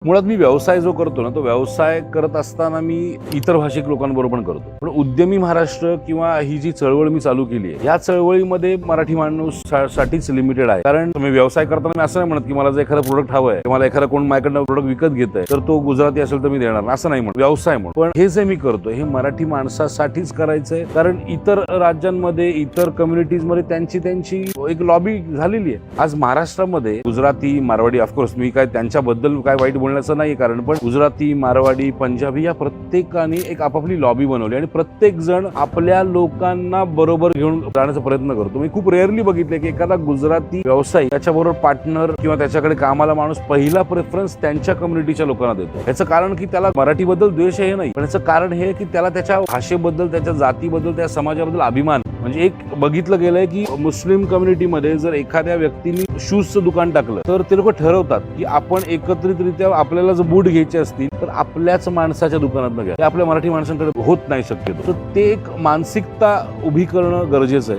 मुळात मी व्यवसाय जो करतो ना, तो व्यवसाय करत असताना मी इतर भाषिक लोकांबरोबर पण करतो. पण उद्यमी महाराष्ट्र किंवा ही जी चळवळ मी चालू केली आहे, या चळवळीमध्ये मराठी माणूस साठीच लिमिटेड आहे. कारण तुम्ही व्यवसाय करताना मी असं नाही म्हणत की मला जर एखादं प्रोडक्ट हवं आहे, मला एखादा कोण माझ्याकडनं प्रोडक्ट विकत घेत आहे, तर तो गुजराती असेल तर मी देणार, असं नाही म्हणत. व्यवसाय म्हणून. पण हे जे मी करतो हे मराठी माणसासाठीच करायचंय. कारण इतर राज्यांमध्ये, इतर कम्युनिटीजमध्ये त्यांची एक लॉबी झालेली आहे. आज महाराष्ट्रामध्ये गुजराती, मारवाडी, ऑफकोर्स मी काय त्यांच्याबद्दल काय वाईट बोलण्याचं नाही, कारण पण गुजराती, मारवाडी, पंजाबी या प्रत्येकाने एक आपापली लॉबी बनवली आणि प्रत्येक जण आपल्या लोकांना बरोबर घेऊन जाण्याचा प्रयत्न करतो. मी खूप रेअरली बघितले की एखादा गुजराती व्यवसायी त्याच्याबरोबर पार्टनर किंवा त्याच्याकडे कामाला माणूस पहिला प्रेफरन्स त्यांच्या कम्युनिटीच्या लोकांना देतो. याचं कारण की त्याला मराठीबद्दल द्वेष हे नाही, पण याचं कारण हे की त्याला त्याच्या भाषेबद्दल, त्याच्या जातीबद्दल, त्या समाजाबद्दल अभिमान. म्हणजे एक बघितलं गेलंय की मुस्लिम कम्युनिटीमध्ये जर एखाद्या व्यक्तीने शूजचं दुकान टाकलं तर ते लोक ठरवतात की आपण एकत्रितरित्या आपल्याला जर बूट घ्यायचे असतील तर आपल्याच माणसाच्या दुकानात घ्या. ते आपल्या मराठी माणसांकडे होत नाही शक्यतो. तर ते एक मानसिकता उभी करणं गरजेचं आहे.